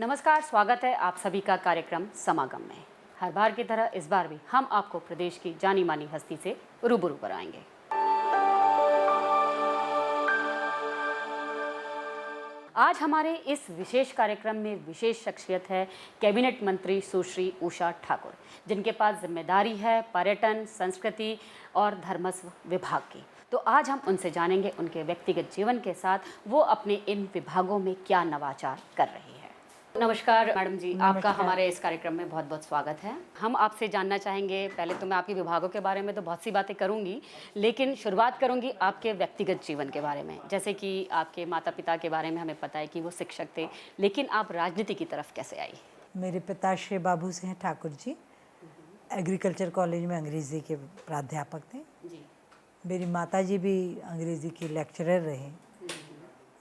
नमस्कार, स्वागत है आप सभी का कार्यक्रम समागम में। हर बार की तरह इस बार भी हम आपको प्रदेश की जानी मानी हस्ती से रूबरू कराएंगे। आज हमारे इस विशेष कार्यक्रम में विशेष शख्सियत है कैबिनेट मंत्री सुश्री उषा ठाकुर, जिनके पास जिम्मेदारी है पर्यटन, संस्कृति और धर्मस्व विभाग की। तो आज हम उनसे जानेंगे उनके व्यक्तिगत जीवन के साथ वो अपने इन विभागों में क्या नवाचार कर रही है। नमस्कार मैडम जी, आपका हमारे इस कार्यक्रम में बहुत बहुत स्वागत है। हम आपसे जानना चाहेंगे, पहले तो मैं आपके विभागों के बारे में तो बहुत सी बातें करूंगी, लेकिन शुरुआत करूंगी आपके व्यक्तिगत जीवन के बारे में। जैसे कि आपके माता पिता के बारे में हमें पता है कि वो शिक्षक थे, लेकिन आप राजनीति की तरफ कैसे आई? मेरे पिता श्री बाबू सिंह ठाकुर जी एग्रीकल्चर कॉलेज में अंग्रेज़ी के प्राध्यापक थे जी। मेरी माता जी भी अंग्रेज़ी की लेक्चरर रहे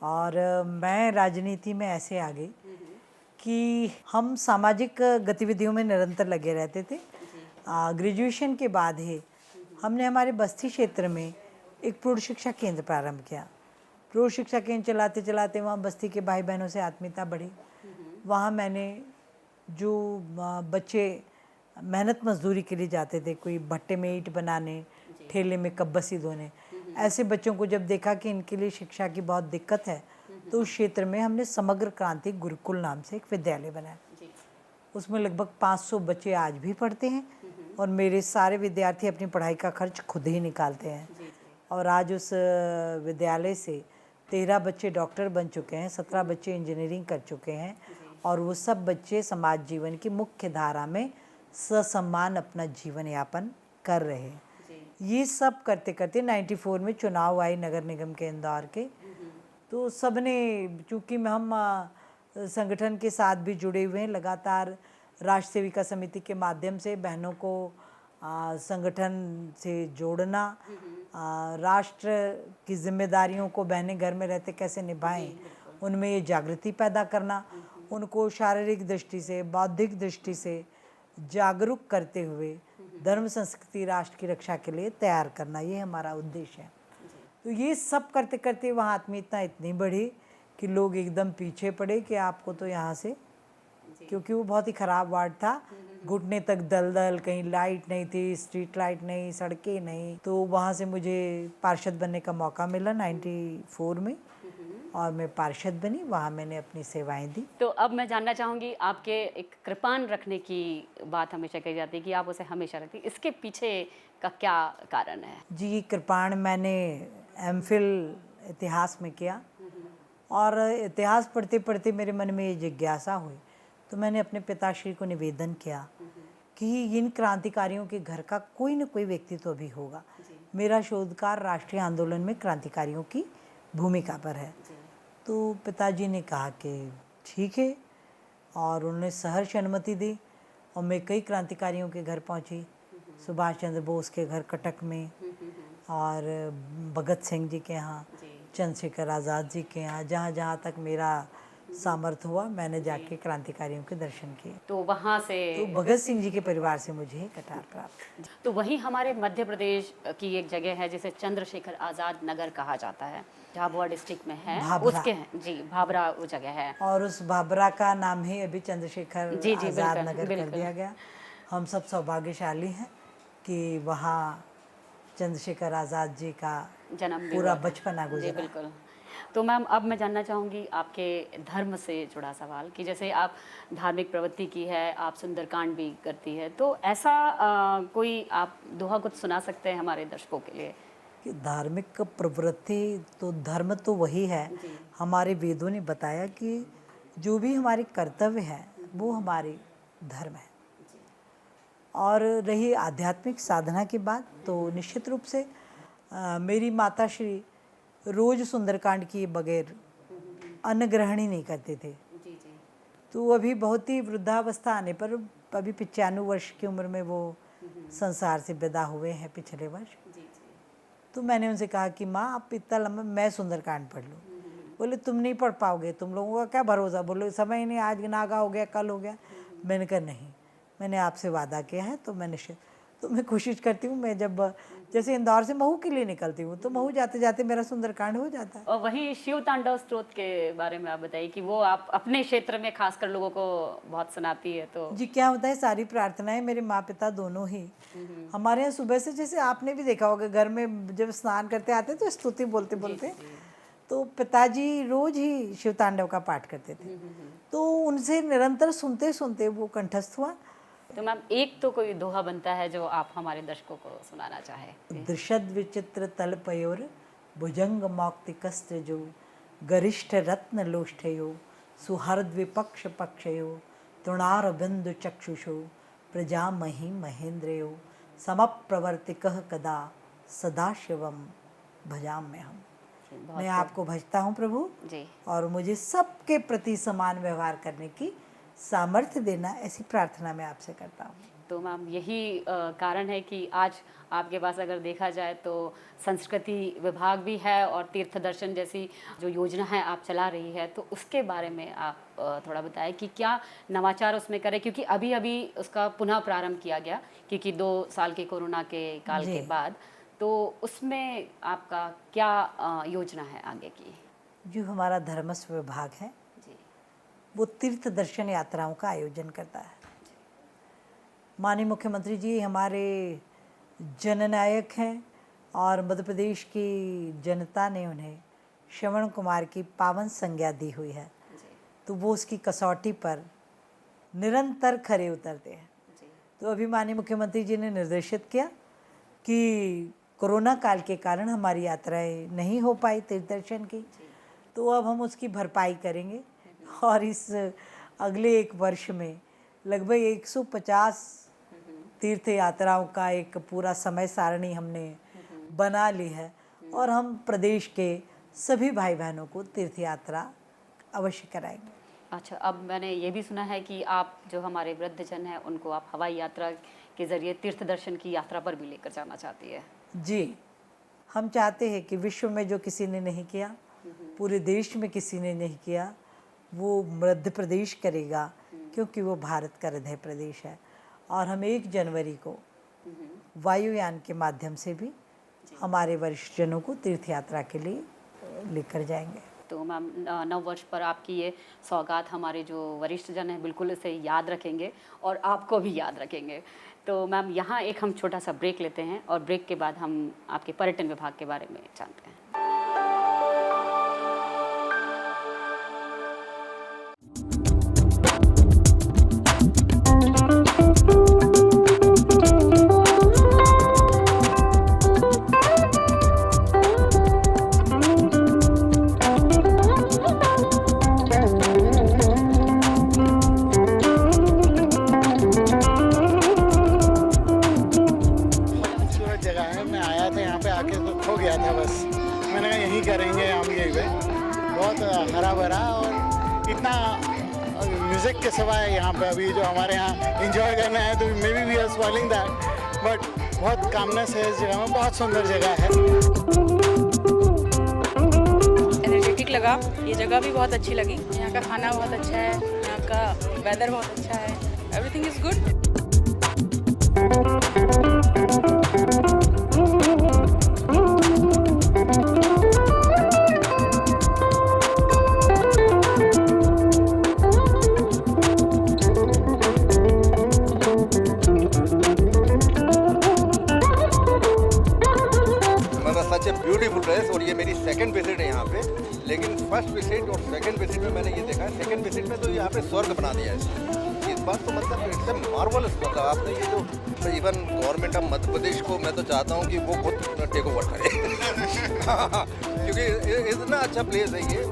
और मैं राजनीति में ऐसे आ गई कि हम सामाजिक गतिविधियों में निरंतर लगे रहते थे। ग्रेजुएशन के बाद ही हमने हमारे बस्ती क्षेत्र में एक प्रौढ़ शिक्षा केंद्र प्रारंभ किया। प्रौढ़ शिक्षा केंद्र चलाते चलाते वहाँ बस्ती के भाई बहनों से आत्मीयता बढ़ी। वहाँ मैंने जो बच्चे मेहनत मजदूरी के लिए जाते थे, कोई भट्टे में ईंट बनाने, ठेले में कब्बसी धोने, ऐसे बच्चों को जब देखा कि इनके लिए शिक्षा की बहुत दिक्कत है, तो उस क्षेत्र में हमने समग्र क्रांति गुरुकुल नाम से एक विद्यालय बनाया। उसमें लगभग 500 बच्चे आज भी पढ़ते हैं और मेरे सारे विद्यार्थी अपनी पढ़ाई का खर्च खुद ही निकालते हैं। और आज उस विद्यालय से 13 बच्चे डॉक्टर बन चुके हैं, 17 बच्चे इंजीनियरिंग कर चुके हैं और वो सब बच्चे समाज जीवन की मुख्य धारा में ससम्मान अपना जीवन यापन कर रहे हैं। ये सब करते करते 94 में चुनाव आए नगर निगम के इंदौर के, तो सबने, चूँकि हम संगठन के साथ भी जुड़े हुए हैं, लगातार राष्ट्र सेविका समिति के माध्यम से बहनों को संगठन से जोड़ना, राष्ट्र की जिम्मेदारियों को बहनें घर में रहते कैसे निभाएं, उनमें ये जागृति पैदा करना, उनको शारीरिक दृष्टि से, बौद्धिक दृष्टि से जागरूक करते हुए धर्म संस्कृति राष्ट्र की रक्षा के लिए तैयार करना, ये हमारा उद्देश्य है। तो ये सब करते करते वहाँ आत्मीयता इतनी बढ़ी कि लोग एकदम पीछे पड़े कि आपको तो यहाँ से, क्योंकि वो बहुत ही ख़राब वार्ड था, घुटने तक दलदल, कहीं लाइट नहीं थी, स्ट्रीट लाइट नहीं, सड़कें नहीं। तो वहाँ से मुझे पार्षद बनने का मौका मिला 94 में और मैं पार्षद बनी, वहाँ मैंने अपनी सेवाएं दी। तो अब मैं जानना चाहूँगी, आपके एक कृपाण रखने की बात हमेशा कही जाती है कि आप उसे हमेशा रखती, इसके पीछे का क्या कारण है? जी, कृपाण मैंने एमफिल इतिहास में किया और इतिहास पढ़ते पढ़ते मेरे मन में ये जिज्ञासा हुई, तो मैंने अपने पिताश्री को निवेदन किया कि इन क्रांतिकारियों के घर का कोई न कोई व्यक्ति तो भी होगा। मेरा शोधकार राष्ट्रीय आंदोलन में क्रांतिकारियों की भूमिका पर है। तो पिताजी ने कहा कि ठीक है, और उन्होंने सहर्ष अनुमति दी और मैं कई क्रांतिकारियों के घर पहुंची। सुभाष चंद्र बोस के घर कटक में और भगत सिंह जी के यहाँ, चंद्रशेखर आज़ाद जी के यहाँ, जहाँ जहाँ तक मेरा सामर्थ्य हुआ मैंने जाके क्रांतिकारियों के दर्शन किए। तो वहाँ से तो भगत सिंह जी के परिवार से मुझे कटार प्राप्त। तो वहीं हमारे मध्य प्रदेश की एक जगह है जिसे चंद्रशेखर आज़ाद नगर कहा जाता है, झाबुआ डिस्ट्रिक्ट में है, उसके जी भाभरा वो जगह है, और उस भाभरा का नाम ही अभी चंद्रशेखर आज़ाद नगर कर दिया गया। हम सब सौभाग्यशाली हैं कि वहाँ चंद्रशेखर आज़ाद जी का जन्म पूरा बचपना गुजरा। बिल्कुल। तो मैम, अब मैं जानना चाहूँगी आपके धर्म से जुड़ा सवाल कि जैसे आप धार्मिक प्रवृत्ति की है, आप सुंदरकांड भी करती है, तो ऐसा कोई आप दोहा कुछ सुना सकते हैं हमारे दर्शकों के लिए? कि धार्मिक प्रवृत्ति तो धर्म तो वही है, हमारे वेदों ने बताया कि जो भी हमारे कर्तव्य है वो हमारे धर्म है। और रही आध्यात्मिक साधना की बात, तो निश्चित रूप से मेरी माता श्री रोज सुंदरकांड किए बगैर अन्न ग्रहण ही नहीं करते थे। तो अभी बहुत ही वृद्धावस्था आने पर, अभी 95 वर्ष की उम्र में वो संसार से विदा हुए हैं पिछले वर्ष। तो मैंने उनसे कहा कि माँ, आप इतना लंबा, मैं सुंदरकांड पढ़ लूँ। बोले तुम नहीं पढ़ पाओगे, तुम लोगों का क्या भरोसा। बोले समय ही नहीं, आज नागा हो गया, कल हो गया। मैंने कहा नहीं, मैंने आपसे वादा किया है तो मैं निश्चित। तो मैं कोशिश करती हूँ, मैं जब जैसे इंदौर से महू के लिए निकलती हूँ तो महू जाते जाते मेरा सुंदरकांड हो जाता है। और वहीं शिव तांडव स्तोत्र के बारे में आप बताइए कि वो आप अपने क्षेत्र में खासकर लोगों को बहुत सुनाती है। तो जी, क्या होता है, सारी प्रार्थनाएं मेरे माँ पिता दोनों ही हमारे यहाँ सुबह से, जैसे आपने भी देखा होगा घर में जब स्नान करते आते तो स्तुति बोलते बोलते, तो पिताजी रोज ही शिव तांडव का पाठ करते थे, तो उनसे निरंतर सुनते सुनते वो कंठस्थ हुआ। तो मैम एक तो कोई दोहा बनता है जो आप हमारे दर्शकों को सुनाना चाहें। दृशद विचित्र तलपयोर भुजंग मौक्तिकस्त्र जो गरिष्ठ रत्न लोष्ठयो सुहृद विपक्ष पक्षयो तृणार बिंदु चक्षुषो प्रजामहि महेंद्रयो समप्रवर्तिकः कदा सदा शिवम भजाम्य हम। मैं आपको भजता हूँ प्रभु जी, और मुझे सबके प्रति समान व्यवहार करने की सामर्थ्य देना, ऐसी प्रार्थना मैं आपसे करता हूँ। तो मैम यही कारण है कि आज आपके पास अगर देखा जाए तो संस्कृति विभाग भी है और तीर्थ दर्शन जैसी जो योजना है आप चला रही है, तो उसके बारे में आप थोड़ा बताएं कि क्या नवाचार उसमें करें, क्योंकि अभी अभी उसका पुनः प्रारंभ किया गया क्योंकि 2 साल के कोरोना के काल के बाद, तो उसमें आपका क्या योजना है आगे की? जो हमारा धर्मस्व विभाग है जी, वो तीर्थ दर्शन यात्राओं का आयोजन करता है। माननीय मुख्यमंत्री जी हमारे जननायक हैं और मध्य प्रदेश की जनता ने उन्हें श्रवण कुमार की पावन संज्ञा दी हुई है, तो वो उसकी कसौटी पर निरंतर खरे उतरते हैं। तो अभी माननीय मुख्यमंत्री जी ने निर्देशित किया कि कोरोना काल के कारण हमारी यात्राएं नहीं हो पाई तीर्थ दर्शन की, तो अब हम उसकी भरपाई करेंगे और इस अगले 1 वर्ष में लगभग 150 तीर्थ यात्राओं का एक पूरा समय सारणी हमने बना ली है और हम प्रदेश के सभी भाई बहनों को तीर्थ यात्रा अवश्य कराएंगे। अच्छा, अब मैंने ये भी सुना है कि आप जो हमारे वृद्धजन हैं उनको आप हवाई यात्रा के जरिए तीर्थ दर्शन की यात्रा पर भी लेकर जाना चाहती है। जी, हम चाहते हैं कि विश्व में जो किसी ने नहीं किया, पूरे देश में किसी ने नहीं किया, वो मध्य प्रदेश करेगा, क्योंकि वो भारत का हृदय प्रदेश है। और हम 1 जनवरी को वायुयान के माध्यम से भी हमारे वरिष्ठ जनों को तीर्थ यात्रा के लिए लेकर जाएंगे। तो मैम नव वर्ष पर आपकी ये सौगात हमारे जो वरिष्ठ जन हैं बिल्कुल इसे याद रखेंगे और आपको भी याद रखेंगे। तो मैम यहाँ एक हम छोटा सा ब्रेक लेते हैं और ब्रेक के बाद हम आपके पर्यटन विभाग के बारे में जानते हैं। म्यूज़िक के सिवाय यहाँ पे अभी जो हमारे यहाँ इंजॉय करना है, तो maybe we are spoiling that, but बहुत कामनेस है इस जगह में, बहुत सुंदर जगह है। एनर्जेटिक लगा, ये जगह भी बहुत अच्छी लगी, यहाँ का खाना बहुत अच्छा है, यहाँ का वेदर बहुत अच्छा है, everything is good. Beautiful place, और ये मेरी सेकंड विजिट है यहाँ पे, लेकिन फर्स्ट विजिट और सेकंड विजिट में मैंने ये देखा है, सेकंड विजिट में तो यहाँ पे स्वर्ग बना दिया है। इस बात तो मतलब इट्स ए मार्वलस, मतलब आपने ये जो even government of Madhya Pradesh को मैं तो चाहता हूँ कि वो खुद टेक ओवर करे क्योंकि इतना अच्छा प्लेस है ये।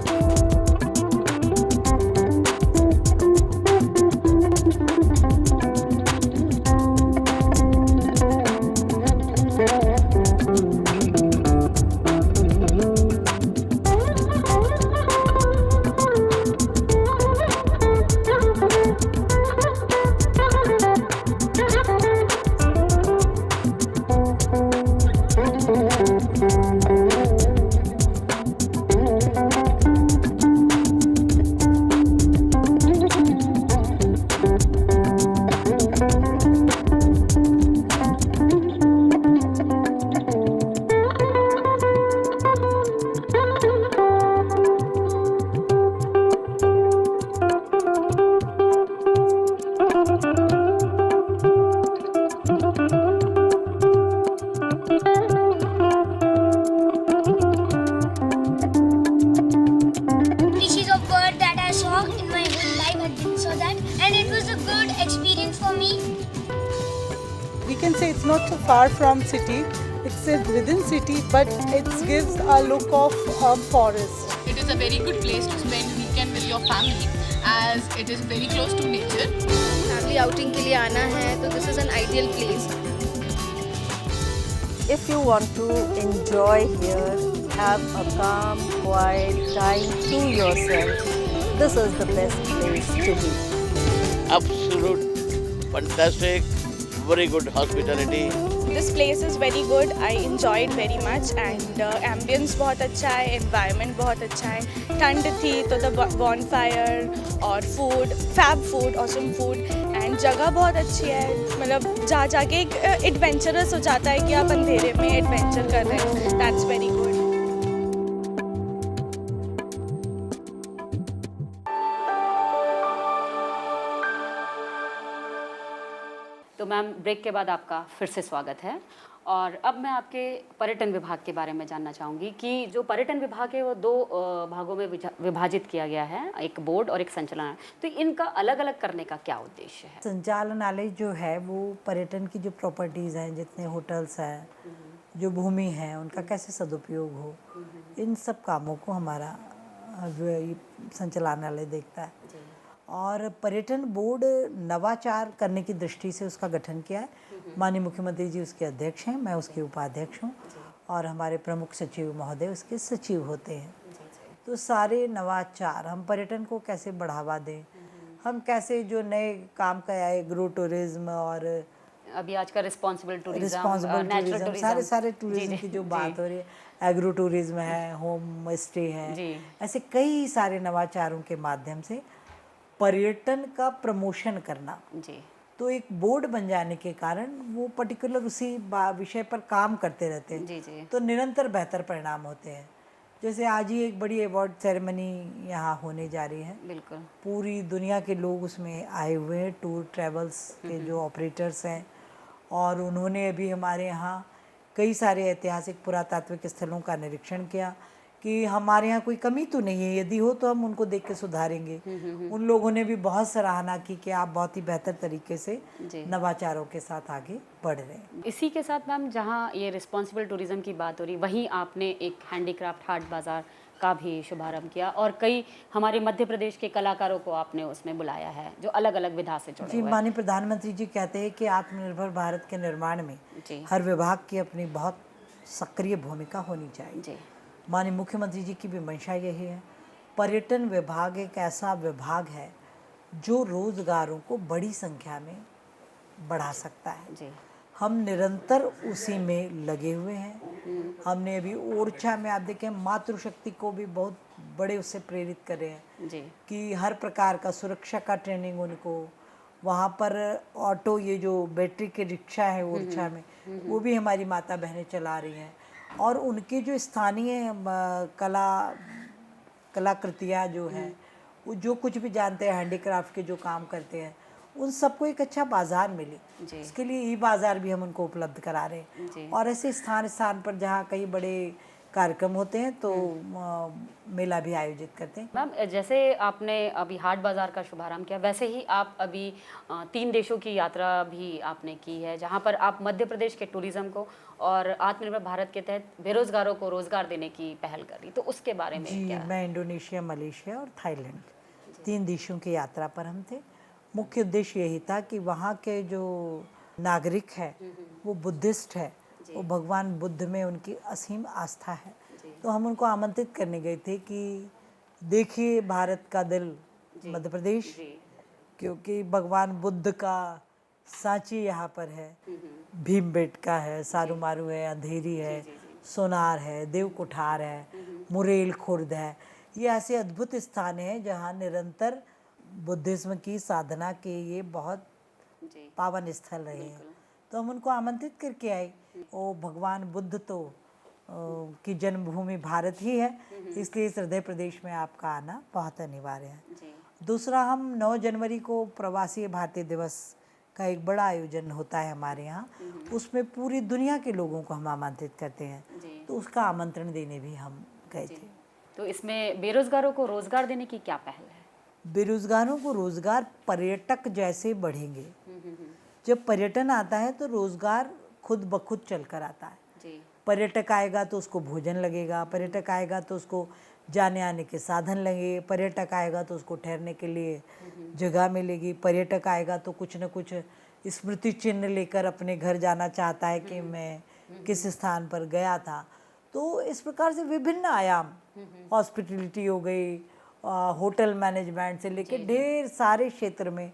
far from city. It's within city, but it gives a look of a forest. It is a very good place to spend weekend with your family as it is very close to nature. Family outing के लिए आना है तो this is an ideal place. If you want to enjoy here, have a calm, quiet time to yourself, this is the best place to be. Absolute, fantastic, very good hospitality. This place is very good. I enjoyed very much and ambience बहुत अच्छा है, environment बहुत अच्छा है. ठंड थी तो the bonfire और food, fab food, awesome food and जगह बहुत अच्छी है. मतलब जा जाके एक adventurous हो जाता है कि आप अंधेरे में adventure कर रहे हैं. That's very good. तो मैम, ब्रेक के बाद आपका फिर से स्वागत है और अब मैं आपके पर्यटन विभाग के बारे में जानना चाहूँगी कि जो पर्यटन विभाग है वो दो भागों में विभाजित किया गया है, एक बोर्ड और एक संचालनालय. तो इनका अलग अलग करने का क्या उद्देश्य है? संचालनालय जो है वो पर्यटन की जो प्रॉपर्टीज़ हैं, जितने होटल्स हैं, जो भूमि है, उनका कैसे सदुपयोग हो, इन सब कामों को हमारा संचालनालय देखता है. और पर्यटन बोर्ड नवाचार करने की दृष्टि से उसका गठन किया है. माननीय मुख्यमंत्री जी उसके अध्यक्ष हैं, मैं उसके उपाध्यक्ष हूँ और हमारे प्रमुख सचिव महोदय उसके सचिव होते हैं. तो सारे नवाचार, हम पर्यटन को कैसे बढ़ावा दें, हम कैसे जो नए काम का एग्रो टूरिज्म और अभी आज का रिस्पॉन्सिबल टूरिज्म, सारे टूरिज्म की जो बात हो रही है, एग्रो टूरिज्म है, होम स्टे है, ऐसे कई सारे नवाचारों के माध्यम से पर्यटन का प्रमोशन करना. तो एक बोर्ड बन जाने के कारण वो पर्टिकुलर उसी विषय पर काम करते रहते हैं. तो निरंतर बेहतर परिणाम होते हैं. जैसे आज ही एक बड़ी अवार्ड सेरेमनी यहाँ होने जा रही है. बिल्कुल पूरी दुनिया के लोग उसमें आए हुए हैं, टूर ट्रैवल्स के जो ऑपरेटर्स हैं, और उन्होंने अभी हमारे यहाँ कई सारे ऐतिहासिक पुरातात्विक स्थलों का निरीक्षण किया कि हमारे यहाँ कोई कमी तो नहीं है, यदि हो तो हम उनको देख के सुधारेंगे. उन लोगों ने भी बहुत सराहना की कि आप बहुत ही बेहतर तरीके से नवाचारों के साथ आगे बढ़ रहे हैं. इसी के साथ मैम, जहाँ ये रिस्पॉन्सिबल टूरिज्म की बात हो रही, वहीं आपने एक हैंडीक्राफ्ट हाट बाज़ार का भी शुभारंभ किया और कई हमारे मध्य प्रदेश के कलाकारों को आपने उसमें बुलाया है जो अलग अलग विधा से जुड़े हुए हैं. माननीय प्रधानमंत्री जी कहते हैं कि आत्मनिर्भर भारत के निर्माण में हर विभाग की अपनी बहुत सक्रिय भूमिका होनी चाहिए. माननीय मुख्यमंत्री जी की भी मंशा यही है. पर्यटन विभाग एक ऐसा विभाग है जो रोजगारों को बड़ी संख्या में बढ़ा सकता है. हम निरंतर उसी में लगे हुए हैं. हमने अभी ओरछा में, आप देखें, मातृशक्ति को भी बहुत बड़े उससे प्रेरित कर रहे हैं कि हर प्रकार का सुरक्षा का ट्रेनिंग उनको वहाँ पर. ऑटो, ये जो बैटरी के रिक्शा है ओरछा में, वो भी हमारी माता बहनें चला रही हैं. और उनके जो स्थानीय कलाकृतियाँ जो हैं, वो जो कुछ भी जानते हैं, हैंडीक्राफ्ट के जो काम करते हैं, उन सबको एक अच्छा बाज़ार मिले. इसके लिए ई बाज़ार भी हम उनको उपलब्ध करा रहे हैं. और ऐसे स्थान पर जहाँ कई बड़े कार्यक्रम होते हैं तो मेला भी आयोजित करते हैं. मैम, जैसे आपने अभी हाट बाज़ार का शुभारंभ किया, वैसे ही आप अभी 3 देशों की यात्रा भी आपने की है, जहां पर आप मध्य प्रदेश के टूरिज़्म को और आत्मनिर्भर भारत के तहत बेरोजगारों को रोजगार देने की पहल कर रही. तो उसके बारे में क्या? मैं इंडोनेशिया, मलेशिया और थाईलैंड 3 देशों की यात्रा पर हम थे. मुख्य उद्देश्य यही था कि वहाँ के जो नागरिक है वो बुद्धिस्ट है, वो भगवान बुद्ध में उनकी असीम आस्था है. तो हम उनको आमंत्रित करने गए थे कि देखिए भारत का दिल मध्य प्रदेश, क्योंकि भगवान बुद्ध का सांची यहाँ पर है, भीमबेटका है, सारूमारू है, अंधेरी है, सोनार है, देवकुठार है, मुरेल खुर्द है. ये ऐसे अद्भुत स्थान हैं जहाँ निरंतर बुद्धिज्म की साधना के ये बहुत पावन स्थल रहे हैं. तो हम उनको आमंत्रित करके आए. वो भगवान बुद्ध तो की जन्मभूमि भारत ही है, इसलिए इस हृदय प्रदेश में आपका आना बहुत अनिवार्य है. दूसरा, हम 9 जनवरी को प्रवासी भारतीय दिवस का एक बड़ा आयोजन होता है हमारे यहाँ. उसमें पूरी दुनिया के लोगों को हम आमंत्रित करते हैं. तो उसका आमंत्रण देने भी हम गए थे. तो इसमें बेरोजगारों को रोजगार देने की क्या पहल है? बेरोजगारों को रोजगार पर्यटक जैसे बढ़ेंगे. जब पर्यटन आता है तो रोजगार खुद ब खुद चल कर आता है। जी पर्यटक आएगा तो उसको भोजन लगेगा, पर्यटक आएगा तो उसको जाने आने के साधन लगे, पर्यटक आएगा तो उसको ठहरने के लिए जगह मिलेगी, पर्यटक आएगा तो कुछ न कुछ स्मृति चिन्ह लेकर अपने घर जाना चाहता है कि मैं किस स्थान पर गया था। तो इस प्रकार से विभिन्न आयाम, हॉस्पिटलिटी हो गई, होटल मैनेजमेंट से लेकर ढेर सारे क्षेत्र में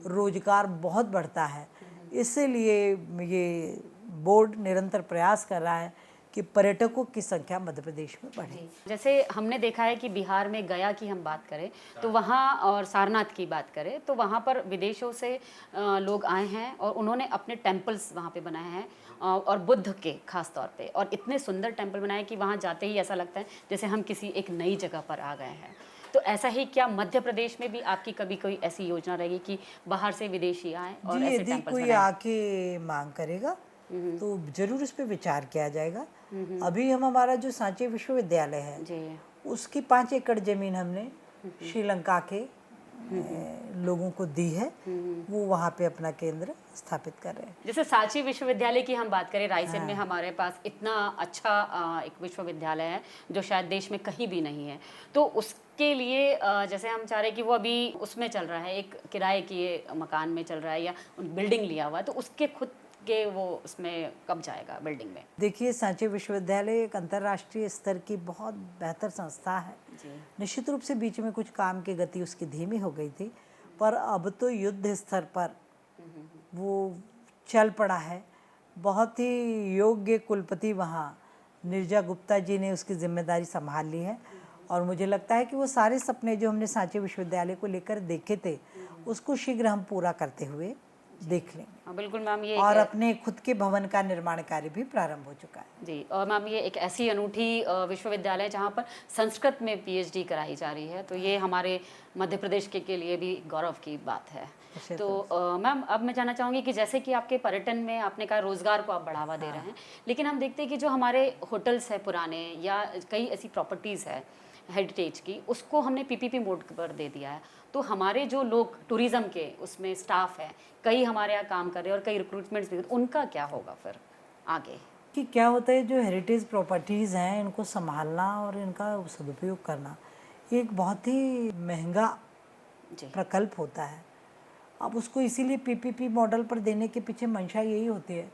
रोजगार बहुत बढ़ता है। इसीलिए ये बोर्ड निरंतर प्रयास कर रहा है कि पर्यटकों की संख्या मध्य प्रदेश में बढ़े। जैसे हमने देखा है कि बिहार में गया की हम बात करें तो वहाँ, और सारनाथ की बात करें तो वहाँ पर विदेशों से लोग आए हैं और उन्होंने अपने टेम्पल्स वहाँ पे बनाए हैं, और बुद्ध के खास तौर पे, और इतने सुंदर टेम्पल बनाए कि वहाँ जाते ही ऐसा लगता है जैसे हम किसी एक नई जगह पर आ गए हैं। तो ऐसा ही क्या मध्य प्रदेश में भी आपकी कभी कोई ऐसी योजना रहेगी कि बाहर से विदेशी आए और जी, ऐसे यदि टेम्पल्स कोई बनाएं? आके मांग करेगा तो जरूर इस पे विचार किया जाएगा। अभी हमारा जो सांची विश्वविद्यालय है जी उसकी 5 एकड़ जमीन हमने श्रीलंका के लोगों को दी है, वो वहाँ पे अपना केंद्र स्थापित कर रहे हैं। जैसे सांची विश्वविद्यालय की हम बात करें, रायसेन में हमारे पास इतना अच्छा एक विश्वविद्यालय है जो शायद देश में कहीं भी नहीं है। तो उसके लिए जैसे हम चाह रहे हैं कि वो अभी उसमें चल रहा है, एक किराए के मकान में चल रहा है या बिल्डिंग लिया हुआ है, तो उसके खुद के वो उसमें कब जाएगा बिल्डिंग में? देखिए, सांची विश्वविद्यालय एक अंतर्राष्ट्रीय स्तर की बहुत बेहतर संस्था है। निश्चित रूप से बीच में कुछ काम की गति उसकी धीमी हो गई थी, पर अब तो युद्ध स्तर पर वो चल पड़ा है। बहुत ही योग्य कुलपति वहाँ निर्जा गुप्ता जी ने उसकी जिम्मेदारी संभाल ली है, और मुझे लगता है कि वो सारे सपने जो हमने सांची विश्वविद्यालय को लेकर देखे थे उसको शीघ्र हम पूरा करते हुए देख लेंगे। हाँ बिल्कुल मैम, ये और अपने खुद के भवन का निर्माण कार्य भी प्रारंभ हो चुका है। जी, और मैम ये एक ऐसी अनूठी विश्वविद्यालय जहाँ पर संस्कृत में पीएचडी कराई जा रही है, तो ये हमारे मध्य प्रदेश के लिए भी गौरव की बात है। तो मैम अब मैं जानना चाहूँगी कि जैसे कि आपके पर्यटन में आपने कहा रोज़गार को आप बढ़ावा दे रहे हैं, लेकिन हम देखते हैं कि जो हमारे होटल्स हैं पुराने या कई ऐसी प्रॉपर्टीज़ है हेरिटेज की, उसको हमने पीपीपी मोड पर दे दिया है। तो हमारे जो लोग टूरिज़्म के उसमें स्टाफ है, कई हमारे यहाँ काम कर रहे हैं और कई रिक्रूटमेंट्स भी, उनका क्या होगा फिर आगे? कि क्या होता है, जो हेरिटेज प्रॉपर्टीज़ हैं इनको संभालना और इनका सदुपयोग करना ये एक बहुत ही महंगा प्रकल्प होता है। अब उसको इसीलिए पीपीपी मॉडल पर देने के पीछे मंशा यही होती है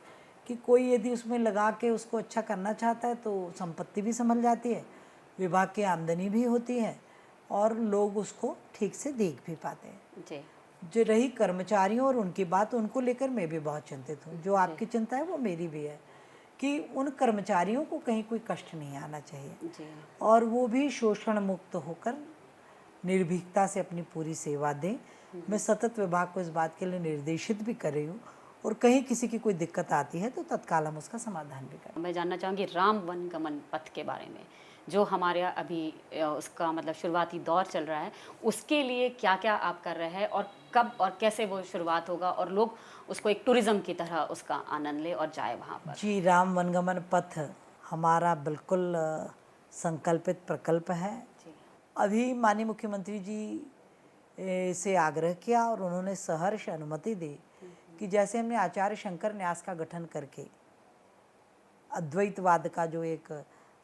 कि कोई यदि उसमें लगा के उसको अच्छा करना चाहता है तो संपत्ति भी संभल जाती है, विभाग की आमदनी भी होती है और लोग उसको ठीक से देख भी पाते हैं। जी, जो रही कर्मचारियों और उनकी बात, उनको लेकर मैं भी बहुत चिंतित हूँ। जो आपकी चिंता है वो मेरी भी है कि उन कर्मचारियों को कहीं कोई कष्ट नहीं आना चाहिए और वो भी शोषण मुक्त होकर निर्भीकता से अपनी पूरी सेवा दें। मैं सतत विभाग को इस बात के लिए निर्देशित भी कर रही हूँ और कहीं किसी की कोई दिक्कत आती है तो तत्काल हम उसका समाधान भी करें। मैं जानना चाहूँगी राम वन गमन पथ के बारे में, जो हमारे यहाँ अभी उसका मतलब शुरुआती दौर चल रहा है, उसके लिए क्या क्या आप कर रहे हैं और कब और कैसे वो शुरुआत होगा और लोग उसको एक टूरिज़्म की तरह उसका आनंद ले और जाए वहाँ पर? जी, राम वनगमन पथ हमारा बिल्कुल संकल्पित प्रकल्प है। अभी माननीय मुख्यमंत्री जी से आग्रह किया और उन्होंने सहर्ष अनुमति दी कि जैसे हमने आचार्य शंकर न्यास का गठन करके अद्वैतवाद का जो एक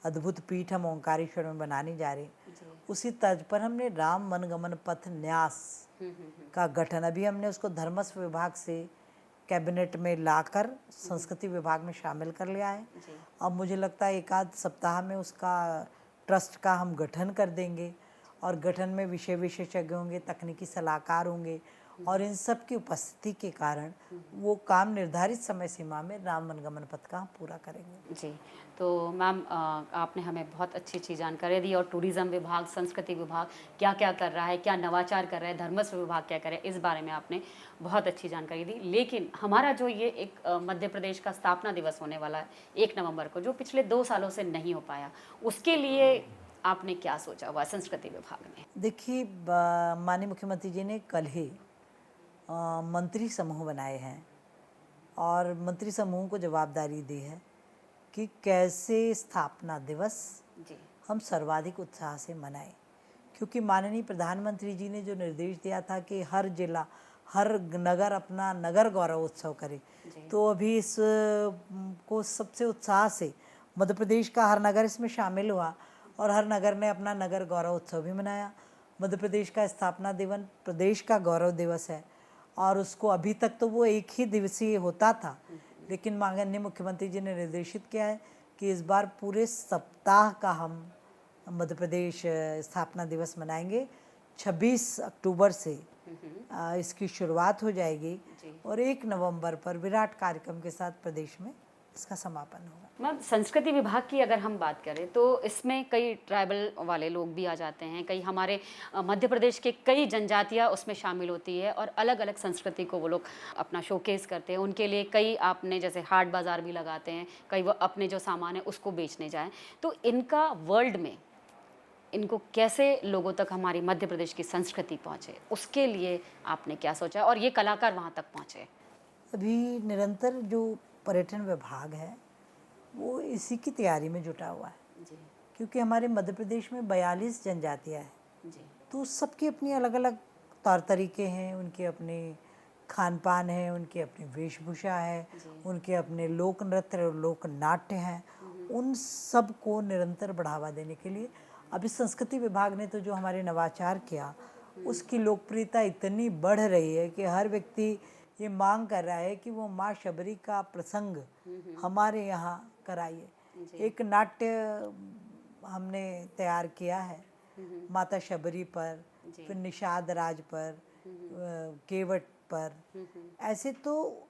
अद्भुत पीठ हम ओंकारेश्वर में बनाने जा रहे हैं, उसी तर्ज पर हमने राम वनगमन पथ न्यास का गठन, अभी हमने उसको धर्मस्व विभाग से कैबिनेट में लाकर संस्कृति विभाग में शामिल कर लिया है। अब मुझे लगता है 1 आध सप्ताह में उसका ट्रस्ट का हम गठन कर देंगे और गठन में विषय विशेषज्ञ होंगे, तकनीकी सलाहकार होंगे और इन सब की उपस्थिति के कारण वो काम निर्धारित समय सीमा में राम वनगमन पथ का हम पूरा करेंगे। जी, तो मैम आपने हमें बहुत अच्छी अच्छी जानकारी दी और टूरिज़्म विभाग, संस्कृति विभाग क्या क्या कर रहा है, क्या नवाचार कर रहा है, धर्मस्व विभाग क्या कर रहा है, इस बारे में आपने बहुत अच्छी जानकारी दी। लेकिन हमारा जो ये एक मध्य प्रदेश का स्थापना दिवस होने वाला है 1 नवंबर को, जो पिछले 2 सालों से नहीं हो पाया, उसके लिए आपने क्या सोचा हुआ संस्कृति विभाग में? देखिए, माननीय मुख्यमंत्री जी ने कल ही मंत्री समूह बनाए हैं और मंत्री समूह को जवाबदारी दी है कि कैसे स्थापना दिवस हम सर्वाधिक उत्साह से मनाएं, क्योंकि माननीय प्रधानमंत्री जी ने जो निर्देश दिया था कि हर जिला, हर नगर अपना नगर गौरव उत्सव करे। तो अभी इस को सबसे उत्साह से मध्य प्रदेश का हर नगर इसमें शामिल हुआ और हर नगर ने अपना नगर गौरव उत्सव भी मनाया। मध्य प्रदेश का स्थापना दिवस प्रदेश का गौरव दिवस है और उसको अभी तक तो वो एक ही दिवसीय होता था, लेकिन माननीय मुख्यमंत्री जी ने निर्देशित किया है कि इस बार पूरे सप्ताह का हम मध्य प्रदेश स्थापना दिवस मनाएंगे। 26 अक्टूबर से इसकी शुरुआत हो जाएगी और 1 नवंबर पर विराट कार्यक्रम के साथ प्रदेश में इसका समापन होगा। मैम, संस्कृति विभाग की अगर हम बात करें तो इसमें कई ट्राइबल वाले लोग भी आ जाते हैं, कई हमारे मध्य प्रदेश के कई जनजातियां उसमें शामिल होती है और अलग अलग संस्कृति को वो लोग अपना शोकेस करते हैं। उनके लिए कई आपने जैसे हाट बाज़ार भी लगाते हैं, कई वो अपने जो सामान है उसको बेचने जाएं, तो इनका वर्ल्ड में इनको कैसे लोगों तक हमारी मध्य प्रदेश की संस्कृति पहुँचे, उसके लिए आपने क्या सोचा और ये कलाकार वहाँ तक पहुँचे? अभी निरंतर जो पर्यटन विभाग है वो इसी की तैयारी में जुटा हुआ है जी। क्योंकि हमारे मध्य प्रदेश में 42 जनजातियाँ हैं जी। तो सबकी अपनी अलग अलग तौर तरीके हैं, उनके अपने खान पान है, उनकी अपनी वेशभूषा है, उनके अपने लोक नृत्य और लोक नाट्य हैं। उन सब को निरंतर बढ़ावा देने के लिए अभी संस्कृति विभाग ने तो जो हमारे नवाचार किया उसकी लोकप्रियता इतनी बढ़ रही है कि हर व्यक्ति ये मांग कर रहा है कि वो माँ शबरी का प्रसंग हमारे यहाँ कराइए। एक नाट्य हमने तैयार किया है माता शबरी पर, फिर निषाद राज पर, केवट पर, ऐसे तो,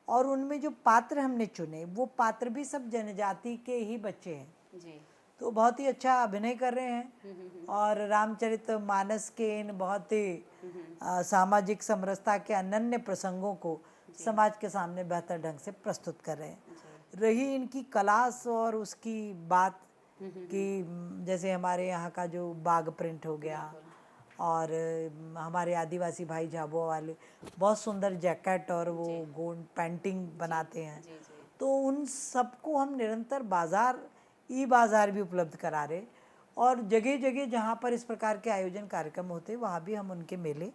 और उनमें जो पात्र हमने चुने वो पात्र भी सब जनजाति के ही बच्चे हैं जी। तो बहुत ही अच्छा अभिनय कर रहे हैं और रामचरितमानस के इन बहुत ही सामाजिक समरसता के अनन्य प्रसंगों को समाज के सामने बेहतर ढंग से प्रस्तुत कर रहे हैं। रही इनकी कलास और उसकी बात कि जैसे हमारे यहाँ का जो बाग प्रिंट हो गया और हमारे आदिवासी भाई झाबुआ वाले बहुत सुंदर जैकेट और वो गोंड पेंटिंग बनाते हैं, तो उन सबको हम निरंतर बाज़ार भी उपलब्ध करा रहे और जगह जगह जहाँ पर इस प्रकार के आयोजन कार्यक्रम होते हैं वहाँ भी हम उनके मेले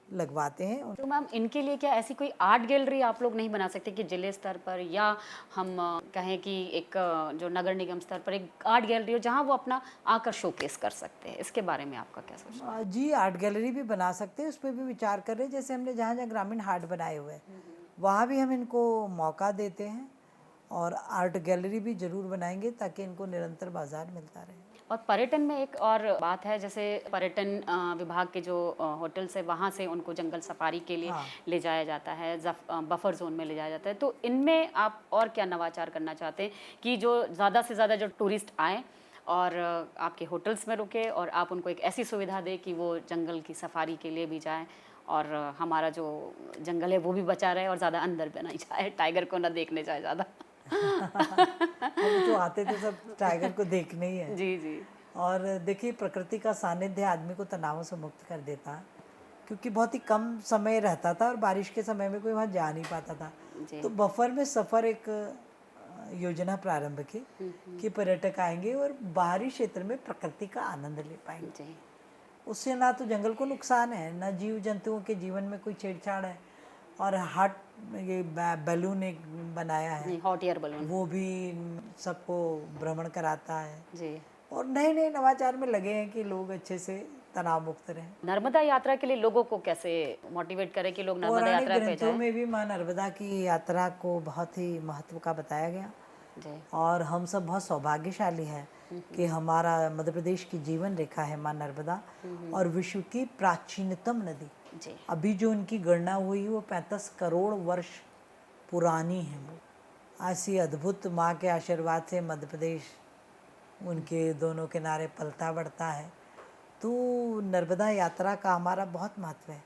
लगवाते हैं। तो मैम, इनके लिए क्या ऐसी कोई आर्ट गैलरी आप लोग नहीं बना सकते कि जिले स्तर पर या हम कहें कि एक जो नगर निगम स्तर पर एक आर्ट गैलरी हो जहाँ वो अपना आकर शोकेस कर सकते हैं? इसके बारे में आपका क्या सोचना है? जी, आर्ट गैलरी भी बना सकते हैं, उस पर भी विचार कर रहे हैं। जैसे हमने जहाँ जहाँ ग्रामीण हाट बनाए हुए हैं वहाँ भी हम इनको मौका देते हैं और आर्ट गैलरी भी जरूर बनाएंगे ताकि इनको निरंतर बाजार मिलता रहे। और पर्यटन में एक और बात है, जैसे पर्यटन विभाग के जो होटल्स है वहाँ से उनको जंगल सफारी के लिए ले जाया जाता है, बफर जोन में ले जाया जाता है, तो इनमें आप और क्या नवाचार करना चाहते हैं कि जो ज़्यादा से ज़्यादा जो टूरिस्ट आएँ और आपके होटल्स में रुके और आप उनको एक ऐसी सुविधा दें कि वो जंगल की सफारी के लिए भी जाएँ और हमारा जो जंगल है वो भी बचा रहे और ज़्यादा अंदर भी नहीं जाए, टाइगर को ना देखने जाए ज़्यादा। हम तो आते थे सब टाइगर को देखने ही है। जी जी। और देखिए, प्रकृति का सानिध्य आदमी को तनावों से मुक्त कर देता है क्योंकि बहुत ही कम समय रहता था और बारिश के समय में कोई वहाँ जा नहीं पाता था। तो बफर में सफ़र एक योजना प्रारंभ की कि पर्यटक आएंगे और बाहरी क्षेत्र में प्रकृति का आनंद ले पाएंगे। उससे ना तो जंगल को नुकसान है, ना जीव जंतुओं के जीवन में कोई छेड़छाड़ है। और हॉट ये बैलून एक बनाया है, हॉट एयर बैलून, वो भी सबको भ्रमण कराता है जी। और नए नए नवाचार में लगे हैं कि लोग अच्छे से तनाव मुक्त रहें। नर्मदा यात्रा के लिए लोगों को कैसे मोटिवेट करें कि लोग नर्मदा यात्रा पे जाएं? में भी माँ नर्मदा की यात्रा को बहुत ही महत्व का बताया गया और हम सब बहुत सौभाग्यशाली हैं कि हमारा मध्य प्रदेश की जीवन रेखा है माँ नर्मदा और विश्व की प्राचीनतम नदी। अभी जो उनकी गणना हुई वो 35 करोड़ वर्ष पुरानी है। वो ऐसी अद्भुत माँ के आशीर्वाद से मध्य प्रदेश उनके दोनों किनारे पलता बढ़ता है। तो नर्मदा यात्रा का हमारा बहुत महत्व है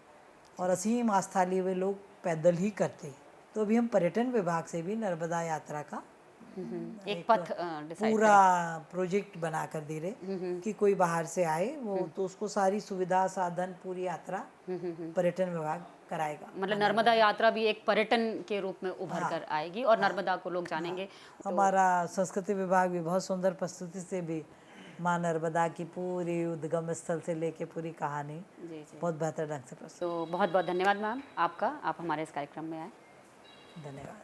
और असीम आस्था लिए हुए लोग पैदल ही करते हैं। तो अभी हम पर्यटन विभाग से भी नर्मदा यात्रा का एक पथ पूरा प्रोजेक्ट बना कर दे रहे कि कोई बाहर से आए वो तो उसको सारी सुविधा साधन पूरी यात्रा पर्यटन विभाग कराएगा। मतलब नर्मदा यात्रा भी एक पर्यटन के रूप में उभर कर आएगी और नर्मदा को लोग जानेंगे। हमारा संस्कृति विभाग भी बहुत सुंदर प्रस्तुति से भी माँ नर्मदा की पूरी उद्गम स्थल से लेके पूरी कहानी जी जी। बहुत बेहतर ढंग से प्रस्तुत। तो बहुत बहुत धन्यवाद मैम आपका, आप हमारे इस कार्यक्रम में आए। धन्यवाद।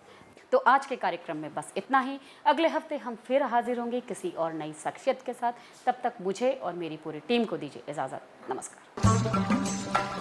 तो आज के कार्यक्रम में बस इतना ही। अगले हफ्ते हम फिर हाजिर होंगे किसी और नई शख्सियत के साथ। तब तक मुझे और मेरी पूरी टीम को दीजिए इजाज़त। नमस्कार।